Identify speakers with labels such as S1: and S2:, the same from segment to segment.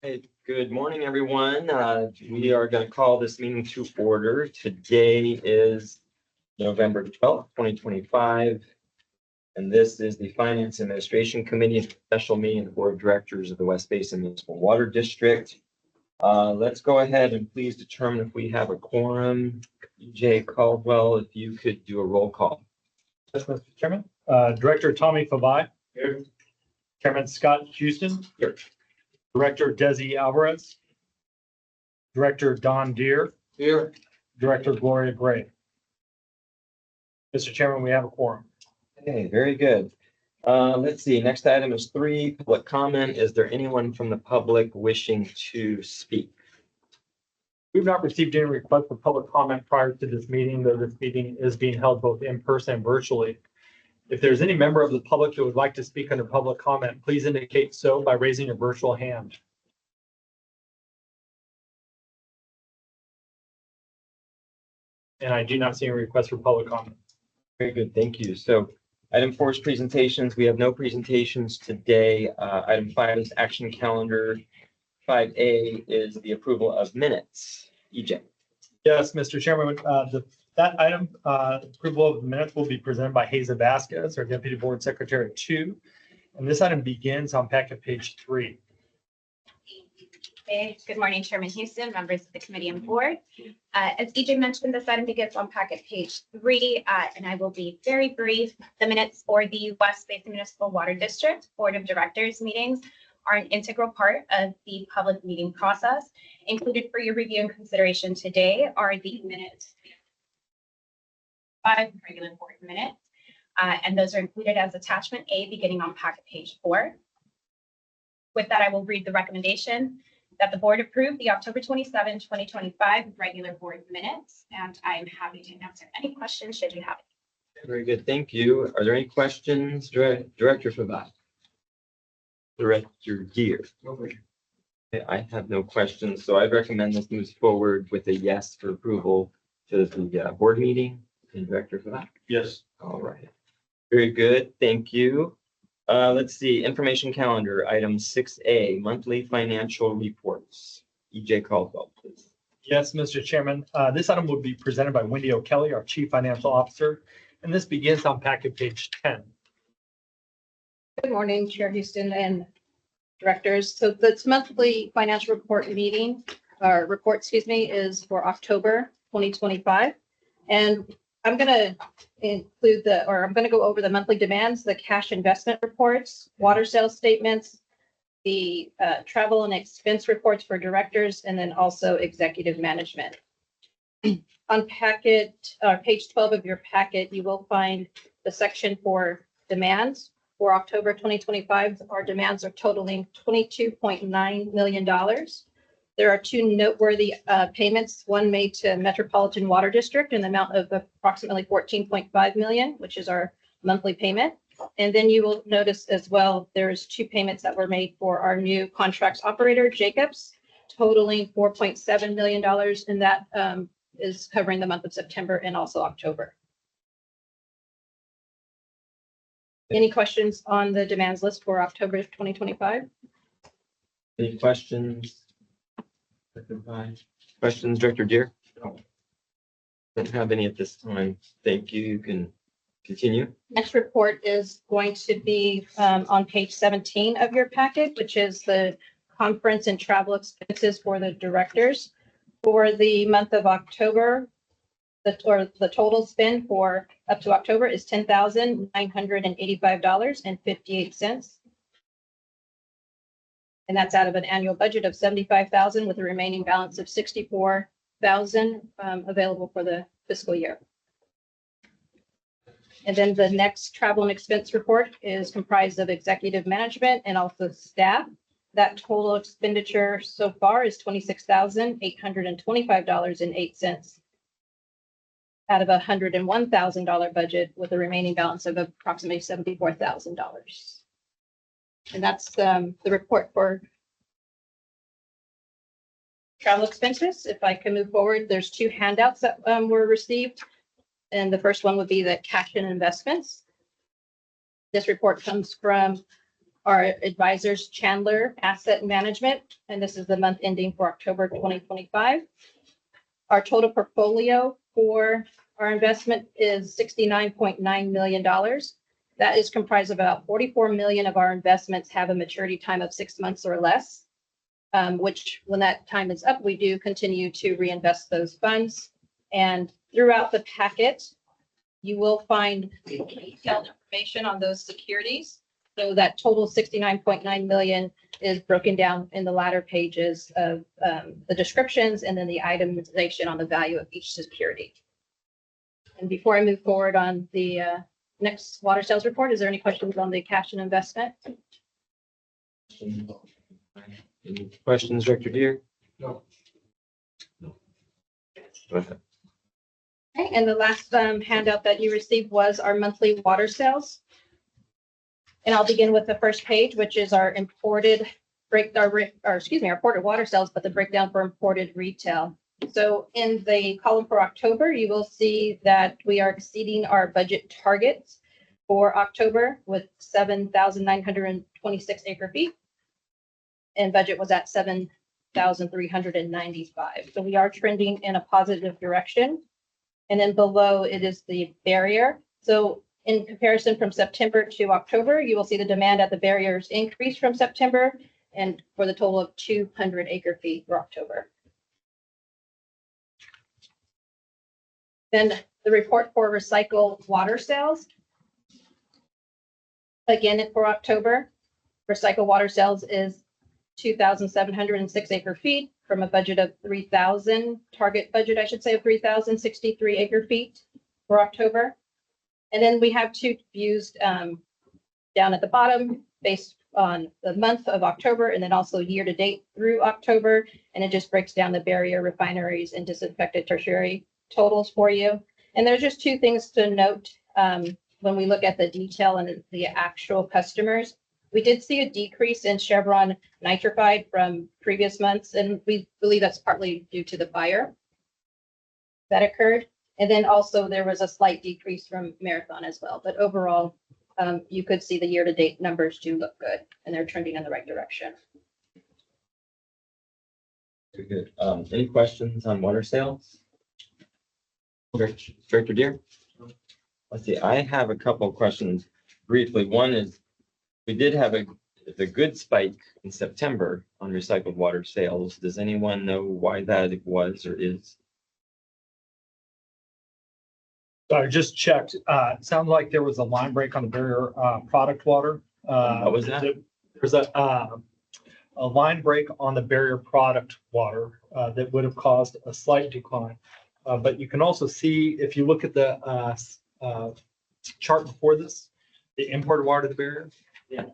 S1: Hey, good morning, everyone. We are going to call this meeting to order. Today is November 12th, 2025. And this is the Finance Administration Committee special meeting of the Board of Directors of the West Basin Municipal Water District. Let's go ahead and please determine if we have a quorum. EJ Caldwell, if you could do a roll call.
S2: Yes, Mr. Chairman. Director Tommy Fabai. Here. Chairman Scott Houston.
S1: Here.
S2: Director Desi Alvarez. Director Don Deere.
S1: Here.
S2: Director Gloria Gray. Mr. Chairman, we have a quorum.
S1: Okay, very good. Let's see. Next item is 3, public comment. Is there anyone from the public wishing to speak?
S2: We've not received any request for public comment prior to this meeting, though this meeting is being held both in person and virtually. If there's any member of the public who would like to speak under public comment, please indicate so by raising your virtual hand. And I do not see any request for public comment.
S1: Very good, thank you. So item 4 is presentations. We have no presentations today. Item 5 is action calendar. 5A is the approval of minutes. EJ.
S2: Yes, Mr. Chairman, that item, approval of the minutes will be presented by Hazel Vasquez, our Deputy Board Secretary 2. And this item begins on packet page 3.
S3: Hey, good morning, Chairman Houston, members of the committee and board. As EJ mentioned, this item begins on packet page 3, and I will be very brief. The minutes for the West Basin Municipal Water District Board of Directors meetings are an integral part of the public meeting process. Included for your review and consideration today are the minutes, 5 regular board minutes, and those are included as attachment A beginning on packet page 4. With that, I will read the recommendation that the board approve the October 27, 2025 regular board minutes, and I'm happy to answer any questions should you have any.
S1: Very good, thank you. Are there any questions, Director Fabai? Director Deere? Okay, I have no questions, so I'd recommend this moves forward with a yes for approval to the board meeting. And Director Fabai?
S2: Yes.
S1: All right. Very good, thank you. Let's see, information calendar, item 6A, monthly financial reports. EJ Caldwell, please.
S2: Yes, Mr. Chairman, this item will be presented by Wendy O'Kelly, our Chief Financial Officer, and this begins on packet page 10.
S4: Good morning, Chair Houston and directors. So this monthly financial report meeting, or report, excuse me, is for October 2025. And I'm going to include I'm going to go over the monthly demands, the cash investment reports, water sales statements, the travel and expense reports for directors, and then also executive management. On page 12 of your packet, you will find the section for demands. For October 2025, our demands are totaling $22.9 million. There are 2 noteworthy payments, one made to Metropolitan Water District in the amount of approximately $14.5 million, which is our monthly payment. And then you will notice as well, there's 2 payments that were made for our new contracts operator, Jacobs, totaling $4.7 million. And that is covering the month of September and also October. Any questions on the demands list for October 2025?
S1: Any questions? Questions, Director Deere? No. Don't have any at this time. Thank you. You can continue.
S4: Next report is going to be on page 17 of your packet, which is the conference and travel expenses for the directors. For the month of October, the total spend for up to October is $10,985.58. And that's out of an annual budget of $75,000 with a remaining balance of $64,000 available for the fiscal year. And then the next travel and expense report is comprised of executive management and also staff. That total expenditure so far is $26,825.08 out of a $101,000 budget with a remaining balance of approximately $74,000. And that's the report for travel expenses. If I can move forward, there's 2 handouts that were received. And the first one would be the cash and investments. This report comes from Our advisors, Chandler Asset Management, and this is the month ending for October 2025. Our total portfolio for our investment is $69.9 million. That is comprised of about 44 million of our investments have a maturity time of 6 months or less, which when that time is up, we do continue to reinvest those funds. And throughout the packet, you will find detailed information on those securities. So that total 69.9 million is broken down in the latter pages of the descriptions and then the itemization on the value of each security. And before I move forward on the next water sales report, is there any questions on the cash and investment?
S1: Any questions, Director Deere?
S2: No.
S1: Go ahead.
S4: Okay, and the last handout that you received was our monthly water sales. And I'll begin with the first page, which is our imported imported water sales, but the breakdown for imported retail. So in the column for October, you will see that we are exceeding our budget targets for October with 7,926 acre feet. And budget was at 7,395. So we are trending in a positive direction. And then below it is the barrier. So in comparison from September to October, you will see the demand at the barriers increase from September and for the total of 200 acre feet for October. Then the report for recycled water sales. Again, for October, recycled water sales is 2,706 acre feet from a budget of 3,000, target budget, I should say, of 3,063 acre feet for October. And then we have two views down at the bottom based on the month of October and then also year to date through October. And it just breaks down the barrier, refineries, and disinfected tertiary totals for you. And there's just two things to note when we look at the detail and the actual customers. We did see a decrease in Chevron nitrified from previous months, and we believe that's partly due to the fire that occurred. And then also there was a slight decrease from Marathon as well. But overall, you could see the year-to-date numbers do look good, and they're trending in the right direction.
S1: Very good. Any questions on water sales? Director Deere? Let's see, I have a couple of questions briefly. One is, we did have a good spike in September on recycled water sales. Does anyone know why that was or is?
S2: So I just checked. It sounded like there was a line break on the barrier product water.
S1: What was that?
S2: There's a line break on the barrier product water that would have caused a slight decline. But you can also see, if you look at the chart before this, the imported water to the barrier.
S1: Yeah.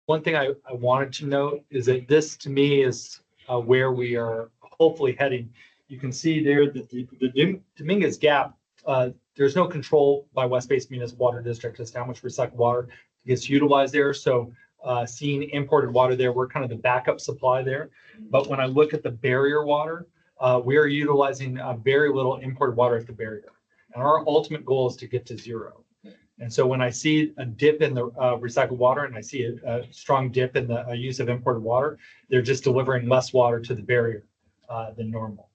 S2: One thing I wanted to note is that this, to me, is where we are hopefully heading. You can see there that the Dominguez Gap, there's no control by West Basin Municipal Water District as to how much recycled water gets utilized there. So seeing imported water there, we're kind of the backup supply there. But when I look at the barrier water, we are utilizing very little imported water at the barrier. And our ultimate goal is to get to zero. And so when I see a dip in the recycled water and I see a strong dip in the use of imported water, they're just delivering less water to the barrier than normal.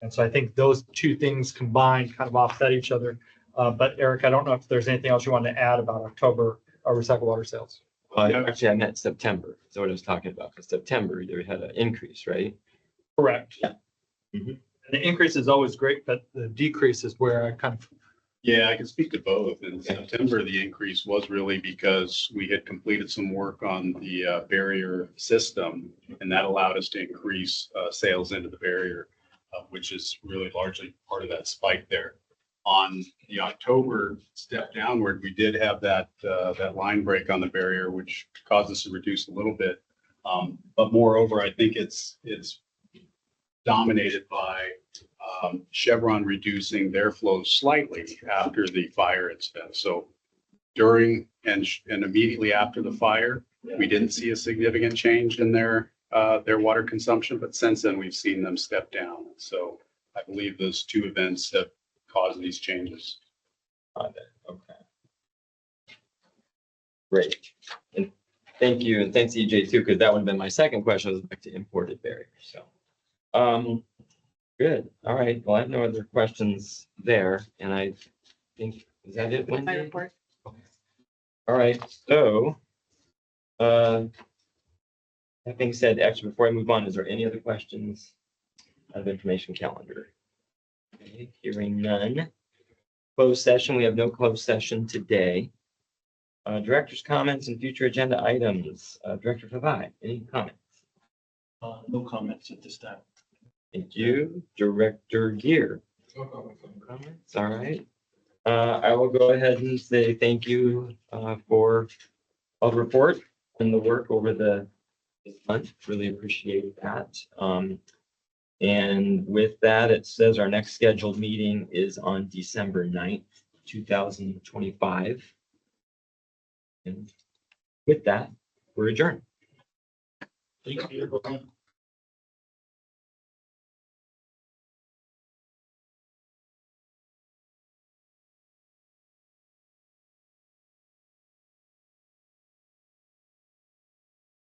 S2: And so I think those two things combined kind of offset each other. But Eric, I don't know if there's anything else you want to add about October recycled water sales.
S1: Well, actually, I meant September. That's what I was talking about. Because September, they had an increase, right?
S2: Correct.
S1: Yeah. Mm-hmm.
S2: And the increase is always great, but the decrease is where I kind of.
S5: Yeah, I can speak to both. In September, the increase was really because we had completed some work on the barrier system, and that allowed us to increase sales into the barrier, which is really largely part of that spike there. On the October step downward, we did have that line break on the barrier, which caused us to reduce a little bit. But moreover, I think it's dominated by Chevron reducing their flow slightly after the fire incident. So during and immediately after the fire, we didn't see a significant change in their water consumption, but since then we've seen them step down. So I believe those two events have caused these changes.
S1: Okay. Great. And Thank you, and thanks EJ too, because that would have been my second question, was back to imported barriers, so. Good, all right, well, I have no other questions there, and I think, is that it,
S4: My
S1: Wendy?
S4: report.
S1: All right, so, that being said, actually, before I move on, is there any other questions out of information calendar? Okay, hearing none. Closed session, we have no closed session today. Director's comments and future agenda items. Director Favai, any comments?
S6: No comments at this time.
S1: Thank you. Director Gear. Comments, all right. I will go ahead and say thank you for all the report and the work over this month. Really appreciate that. And with that, it says our next scheduled meeting is on December 9th, 2025. And with that, we're adjourned.
S6: Thank you.